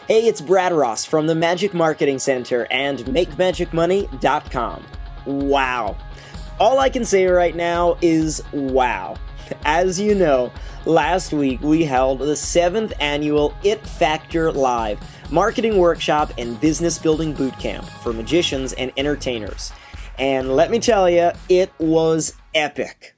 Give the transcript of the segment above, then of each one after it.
Hey, it's Brad Ross from the Magic Marketing Center and MakeMagicMoney.com. Wow. All I can say right now is wow. As you know, last week we held the 7th annual It Factor Live Marketing Workshop and Business Building Bootcamp for magicians and entertainers. And let me tell you, it was epic.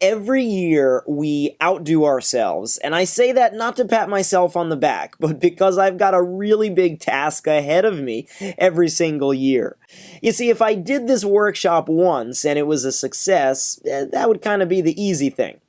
Every year we outdo ourselves, and I say that not to pat myself on the back, but because I've got a really big task ahead of me every single year. You see, if I did this workshop once and it was a success, that would kind of be the easy thing.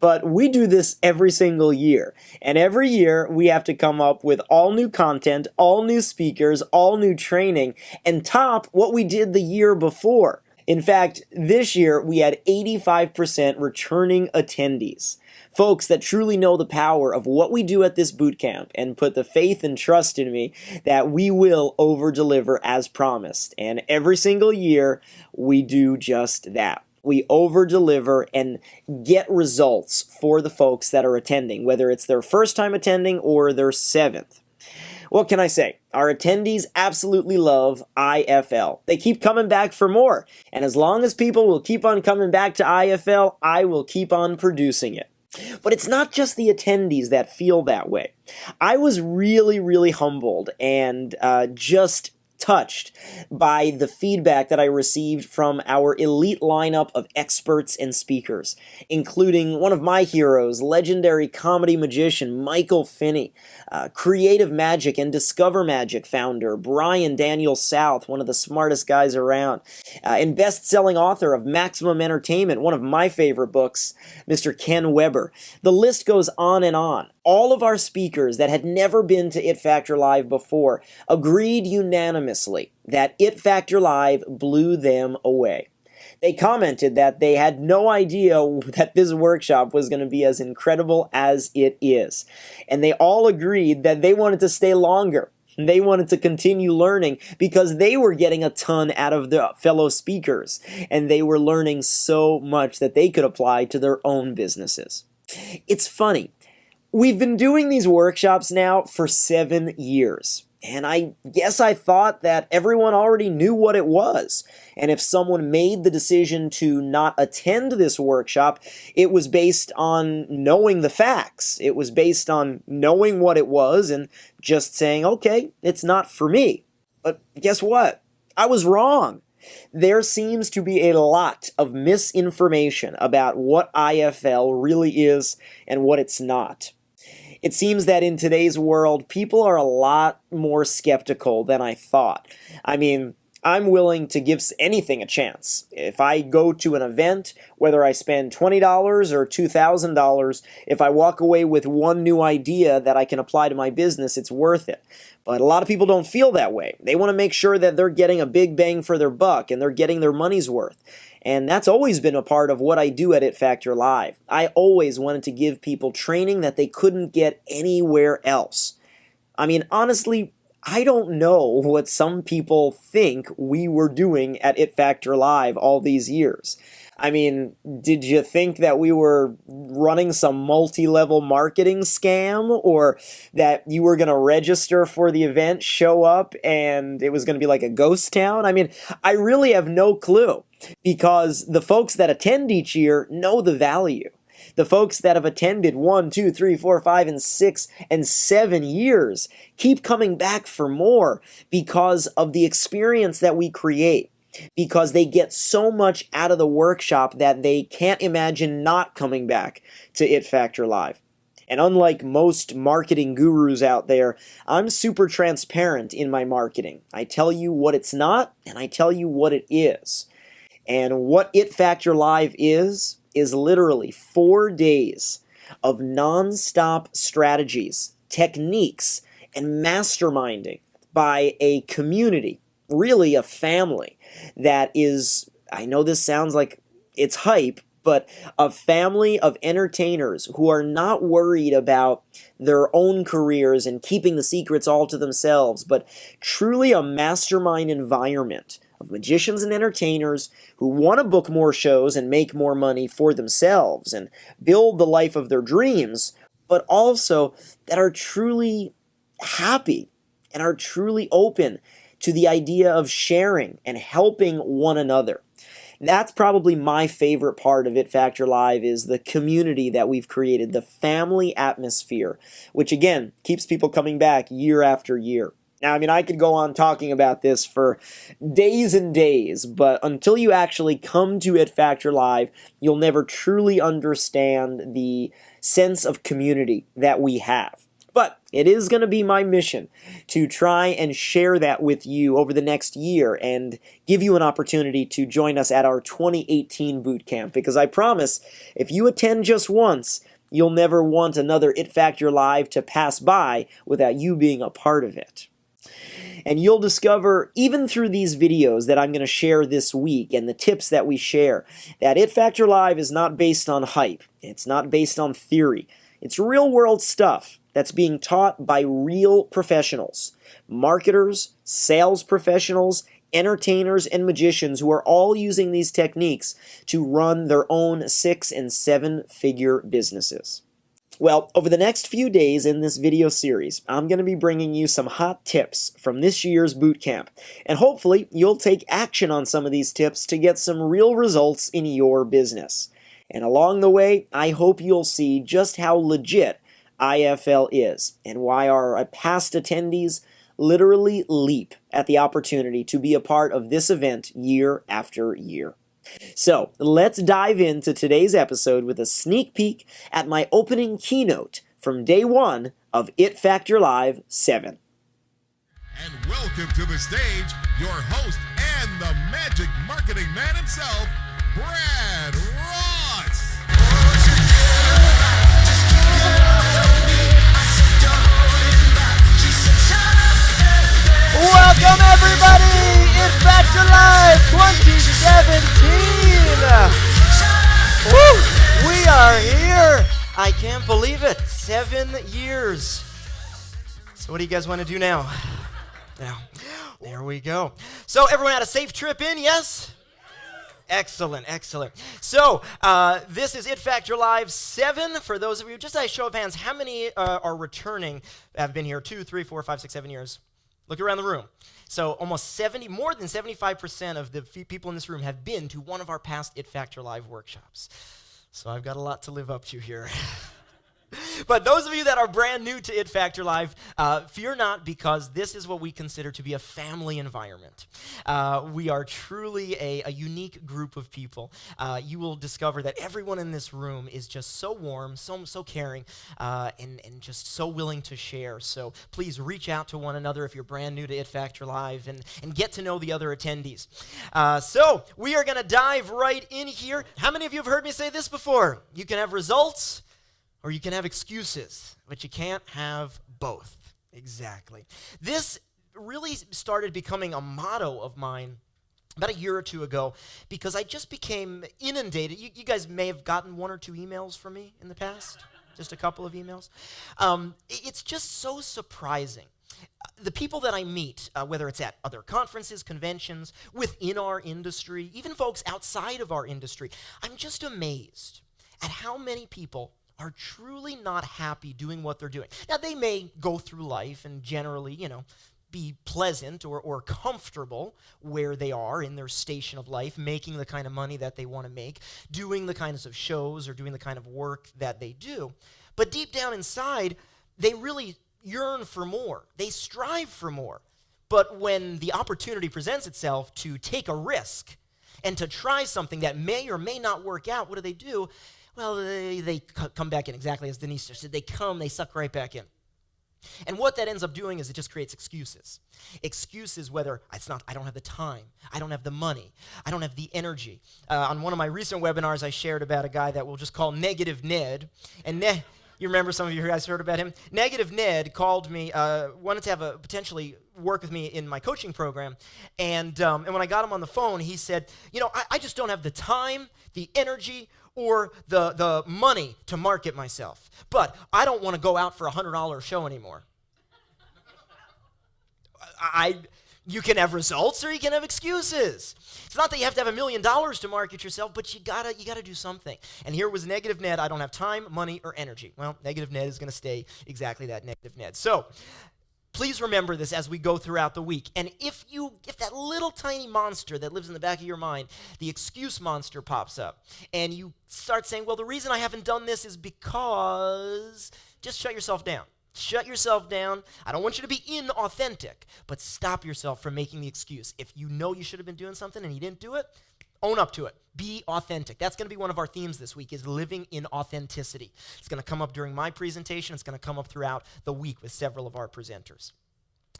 But we do this every single year, and every year we have to come up with all new content, all new speakers, all new training, and top what we did the year before. In fact, this year we had 85% returning attendees. Folks that truly know the power of what we do at this bootcamp and put the faith and trust in me that we will over-deliver as promised. And every single year we do just that. We over-deliver and get results for the folks that are attending, whether it's their first time attending or their 7th. What can I say? Our attendees absolutely love IFL. They keep coming back for more. And as long as people will keep on coming back to IFL, I will keep on producing it. But it's not just the attendees that feel that way. I was really humbled and just touched by the feedback that I received from our elite lineup of experts and speakers, including one of my heroes, legendary comedy magician Michael Finney, Creative Magic and Discover Magic founder Brian Daniel South, one of the smartest guys around, and best-selling author of Maximum Entertainment, one of my favorite books, Mr. Ken Weber. The list goes on and on. All of our speakers that had never been to It Factor Live before agreed unanimously that It Factor Live blew them away. They commented that they had no idea that this workshop was going to be as incredible as it is. And they all agreed that they wanted to stay longer. They wanted to continue learning because they were getting a ton out of their fellow speakers. And they were learning so much that they could apply to their own businesses. It's funny. We've been doing these workshops now for 7 years, and I guess I thought that everyone already knew what it was. And if someone made the decision to not attend this workshop, it was based on knowing the facts. It was based on knowing what it was and just saying, okay, it's not for me. But guess what? I was wrong. There seems to be a lot of misinformation about what IFL really is and what it's not. It seems that in today's world, people are a lot more skeptical than I thought. I mean, I'm willing to give anything a chance. If I go to an event, whether I spend $20 or $2,000, if I walk away with one new idea that I can apply to my business, it's worth it. But a lot of people don't feel that way. They want to make sure that they're getting a big bang for their buck and they're getting their money's worth. And that's always been a part of what I do at It Factor Live. I always wanted to give people training that they couldn't get anywhere else. I mean, honestly, I don't know what some people think we were doing at It Factor Live all these years. I mean, did you think that we were running some multi-level marketing scam, or that you were going to register for the event, show up, and it was going to be like a ghost town? I mean, I really have no clue, because the folks that attend each year know the value. The folks that have attended 1, 2, 3, 4, 5, and 6, and 7 years keep coming back for more because of the experience that we create. Because they get so much out of the workshop that they can't imagine not coming back to It Factor Live. And unlike most marketing gurus out there, I'm super transparent in my marketing. I tell you what it's not, and I tell you what it is. And what It Factor Live is literally 4 days of non-stop strategies, techniques, and masterminding by a community, really a family, that is, I know this sounds like it's hype, but a family of entertainers who are not worried about their own careers and keeping the secrets all to themselves, but truly a mastermind environment of magicians and entertainers who want to book more shows and make more money for themselves and build the life of their dreams, but also that are truly happy and are truly open to the idea of sharing and helping one another. That's probably my favorite part of It Factor Live is the community that we've created, the family atmosphere, which again keeps people coming back year after year. Now, I could go on talking about this for days and days, but until you actually come to It Factor Live, you'll never truly understand the sense of community that we have. But it is going to be my mission to try and share that with you over the next year and give you an opportunity to join us at our 2018 boot camp, because I promise if you attend just once, you'll never want another It Factor Live to pass by without you being a part of it. And you'll discover, even through these videos that I'm going to share this week and the tips that we share, that It Factor Live is not based on hype. It's not based on theory. It's real-world stuff that's being taught by real professionals, marketers, sales professionals, entertainers, and magicians who are all using these techniques to run their own 6- and 7-figure businesses. Well, over the next few days in this video series, I'm going to be bringing you some hot tips from this year's boot camp, and hopefully you'll take action on some of these tips to get some real results in your business. And along the way, I hope you'll see just how legit IFL is and why our past attendees literally leap at the opportunity to be a part of this event year after year. So let's dive into today's episode with a sneak peek at my opening keynote from day one of It Factor Live 7. And welcome to the stage, your host and the magic marketing man himself, Brad Ross. Welcome everybody! It's Factor Live 2017! Woo! We are here! I can't believe it. 7 years. So what do you guys want to do now? Now, there we go. So everyone had a safe trip in, yes? Excellent, excellent. So, this is It Factor Live 7. For those of you, just a show of hands, how many are returning, have been here 2, 3, 4, 5, 6, 7 years? Look around the room. So almost more than 75% of the people in this room have been to one of our past It Factor Live workshops. So I've got a lot to live up to here. But those of you that are brand new to It Factor Live, fear not, because this is what we consider to be a family environment. We are truly a unique group of people. You will discover that everyone in this room is just so warm, so caring, and just so willing to share. So please reach out to one another if you're brand new to It Factor Live and get to know the other attendees. So we are going to dive right in here. How many of you have heard me say this before? You can have results, or you can have excuses, but you can't have both. Exactly. This really started becoming a motto of mine about a year or two ago because I just became inundated. You guys may have gotten 1 or 2 emails from me in the past, just a couple of emails. It's just so surprising. The people that I meet, whether it's at other conferences, conventions, within our industry, even folks outside of our industry, I'm just amazed at how many people are truly not happy doing what they're doing. Now, they may go through life and generally, be pleasant or comfortable where they are in their station of life, making the kind of money that they want to make, doing the kinds of shows or doing the kind of work that they do. But deep down inside, they really yearn for more. They strive for more. But when the opportunity presents itself to take a risk and to try something that may or may not work out, what do? Well, they come back in exactly as Denise said. They suck right back in. And what that ends up doing is it just creates excuses. Excuses whether I don't have the time, I don't have the money, I don't have the energy. On one of my recent webinars, I shared about a guy that we'll just call Negative Ned. And you remember, some of you guys heard about him? Negative Ned called me, wanted to potentially work with me in my coaching program. And when I got him on the phone, he said, I just don't have the time, the energy, or the money to market myself. But I don't want to go out for a $100 show anymore. You can have results or you can have excuses. It's not that you have to have $1 million to market yourself, but you gotta do something. And here was Negative Ned. I don't have time, money, or energy. Well, Negative Ned is going to stay exactly that, Negative Ned. So Please remember this as we go throughout the week. And if that little tiny monster that lives in the back of your mind, the excuse monster pops up, and you start saying, well, the reason I haven't done this is because, just shut yourself down. Shut yourself down. I don't want you to be inauthentic, but stop yourself from making the excuse. If you know you should have been doing something and you didn't do it, own up to it. Be authentic. That's going to be one of our themes this week, is living in authenticity. It's going to come up during my presentation. It's going to come up throughout the week with several of our presenters.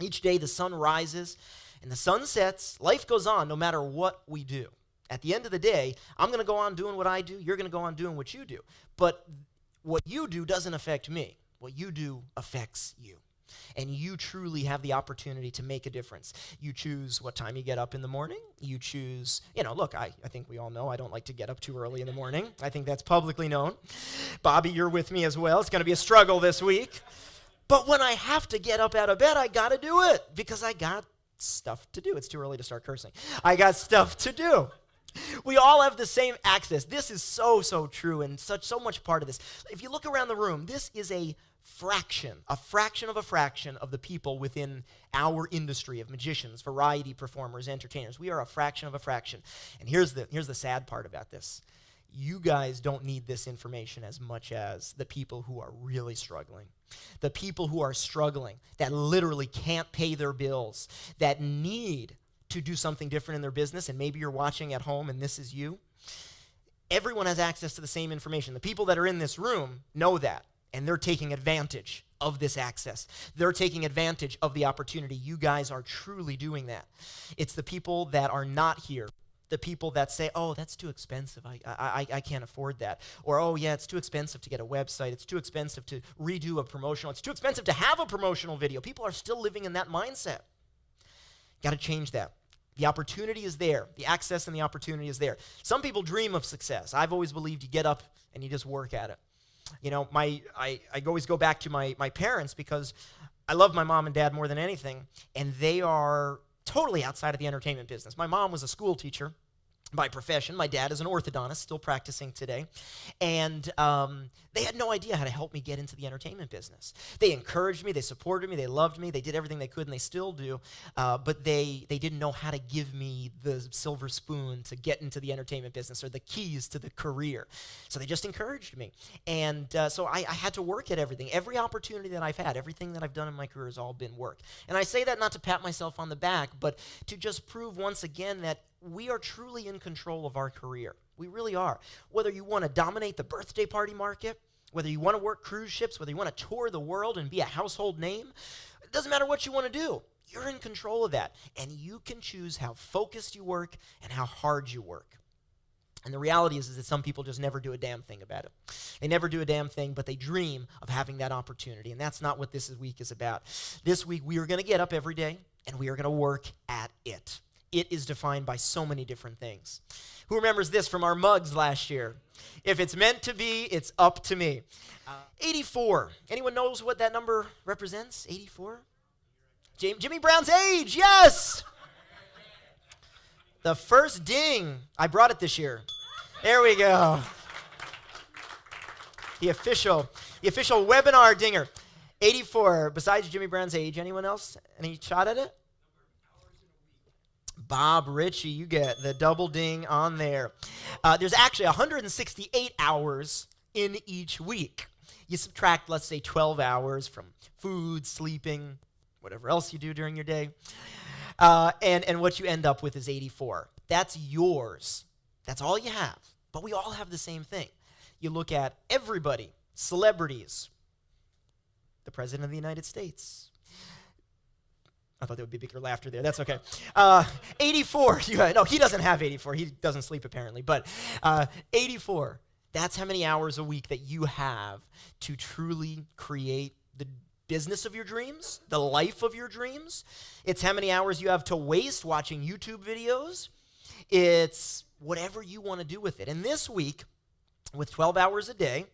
Each day the sun rises and the sun sets. Life goes on no matter what we do. At the end of the day, I'm going to go on doing what I do. You're going to go on doing what you do. But what you do doesn't affect me. What you do affects you. And you truly have the opportunity to make a difference. You choose what time you get up in the morning. You choose, look, I think we all know I don't like to get up too early in the morning. I think that's publicly known. Bobby, you're with me as well. It's going to be a struggle this week. But when I have to get up out of bed, I got to do it because I got stuff to do. It's too early to start cursing. I got stuff to do. We all have the same access. This is so true, and so much part of this. If you look around the room, this is a fraction of the people within our industry of magicians, variety performers, entertainers. We are a fraction of a fraction. And here's the sad part about this. You guys don't need this information as much as the people who are really struggling. The people who are struggling, that literally can't pay their bills, that need to do something different in their business, and maybe you're watching at home and this is you. Everyone has access to the same information. The people that are in this room know that, and they're taking advantage of this access. They're taking advantage of the opportunity. You guys are truly doing that. It's the people that are not here, the people that say, oh, that's too expensive, I can't afford that. Or, oh, yeah, it's too expensive to get a website. It's too expensive to redo a promotional. It's too expensive to have a promotional video. People are still living in that mindset. Got to change that. The opportunity is there. The access and the opportunity is there. Some people dream of success. I've always believed you get up and you just work at it. I always go back to my parents because I love my mom and dad more than anything, and they are totally outside of the entertainment business. My mom was a school teacher by profession. My dad is an orthodontist, still practicing today. And they had no idea how to help me get into the entertainment business. They encouraged me, they supported me, they loved me, they did everything they could, and they still do. But they didn't know how to give me the silver spoon to get into the entertainment business or the keys to the career. So they just encouraged me. And so I had to work at everything. Every opportunity that I've had, everything that I've done in my career has all been work. And I say that not to pat myself on the back, but to just prove once again that we are truly in control of our career. We really are. Whether you want to dominate the birthday party market, whether you want to work cruise ships, whether you want to tour the world and be a household name, it doesn't matter what you want to do. You're in control of that. And you can choose how focused you work and how hard you work. And the reality is that some people just never do a damn thing about it. They never do a damn thing, but they dream of having that opportunity. And that's not what this week is about. This week, we are going to get up every day, and we are going to work at it. It is defined by so many different things. Who remembers this from our mugs last year? If it's meant to be, it's up to me. 84. Anyone knows what that number represents? 84? Jimmy Brown's age, yes! The first ding. I brought it this year. There we go. The official webinar dinger. 84. Besides Jimmy Brown's age, anyone else? Any shot at it? Bob Ritchie, you get the double ding on there. There's actually 168 hours in each week. You subtract, let's say, 12 hours from food, sleeping, whatever else you do during your day. And what you end up with is 84. That's yours. That's all you have. But we all have the same thing. You look at everybody, celebrities, the President of the United States. I thought there would be bigger laughter there. That's okay. 84. No, he doesn't have 84. He doesn't sleep apparently. But 84, that's how many hours a week that you have to truly create the business of your dreams, the life of your dreams. It's how many hours you have to waste watching YouTube videos. It's whatever you want to do with it. And this week, with 12 hours a day,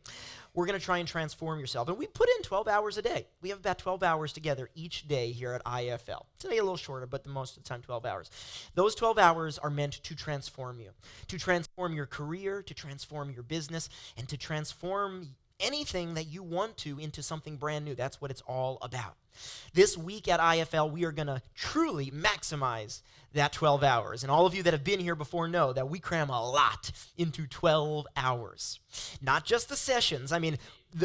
we're going to try and transform yourself. And we put in 12 hours a day. We have about 12 hours together each day here at IFL. Today a little shorter, but most of the time 12 hours. Those 12 hours are meant to transform you, to transform your career, to transform your business, and to transform anything that you want to into something brand new. That's what it's all about. This week at IFL, we are going to truly maximize that 12 hours. And all of you that have been here before know that we cram a lot into 12 hours. Not just the sessions. I mean,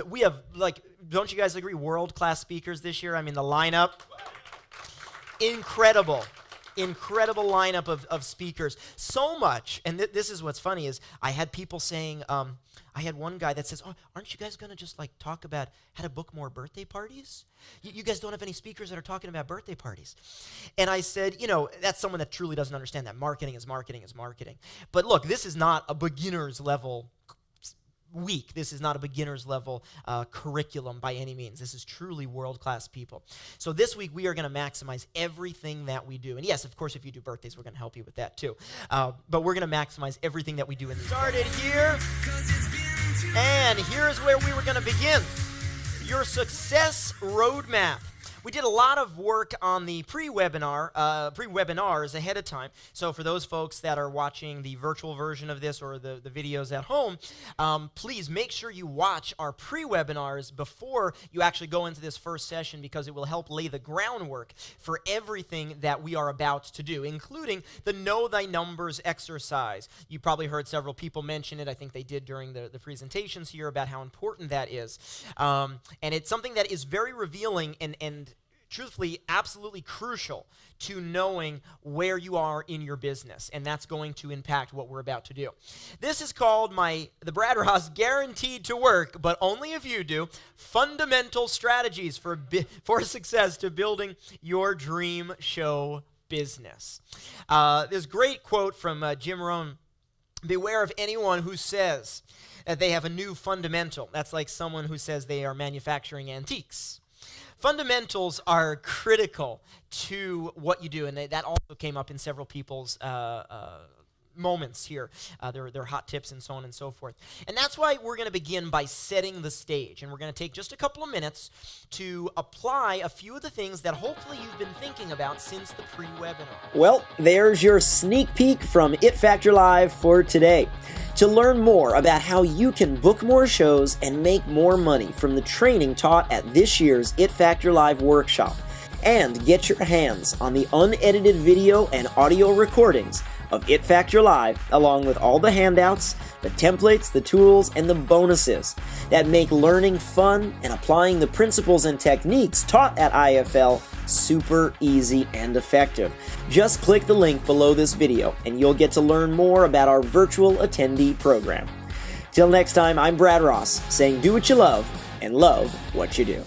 we have, like, don't you guys agree, world-class speakers this year? I mean, the lineup, incredible lineup of speakers. So much, and this is what's funny, is I had people saying, I had one guy that says, oh, aren't you guys going to just like talk about how to book more birthday parties? You guys don't have any speakers that are talking about birthday parties. And I said, that's someone that truly doesn't understand that marketing is marketing is marketing. But look, this is not a beginner's level week. This is not a beginner's level curriculum by any means. This is truly world-class people. So this week we are going to maximize everything that we do. And yes, of course, if you do birthdays, we're going to help you with that too. But we're going to maximize everything that we do. And started here, and here's where we were going to begin. Your success roadmap. We did a lot of work on the pre-webinars ahead of time. So for those folks that are watching the virtual version of this or the videos at home, please make sure you watch our pre-webinars before you actually go into this first session, because it will help lay the groundwork for everything that we are about to do, including the Know Thy Numbers exercise. You probably heard several people mention it. I think they did during the presentations here about how important that is. And it's something that is very revealing and truthfully, absolutely crucial to knowing where you are in your business, and that's going to impact what we're about to do. This is called the Brad Ross Guaranteed to Work, but only if you do, Fundamental Strategies for Success to Building Your Dream Show Business. This great quote from Jim Rohn: beware of anyone who says that they have a new fundamental. That's like someone who says they are manufacturing antiques. Fundamentals are critical to what you do, and that also came up in several people's moments here, their hot tips and so on and so forth. And that's why we're going to begin by setting the stage, and we're going to take just a couple of minutes to apply a few of the things that hopefully you've been thinking about since the pre-webinar. Well, there's your sneak peek from It Factor Live for today. To learn more about how you can book more shows and make more money from the training taught at this year's It Factor Live workshop, and get your hands on the unedited video and audio recordings of It Factor Live, along with all the handouts, the templates, the tools, and the bonuses that make learning fun and applying the principles and techniques taught at IFL super easy and effective. Just click the link below this video and you'll get to learn more about our virtual attendee program. Till next time, I'm Brad Ross, saying do what you love and love what you do.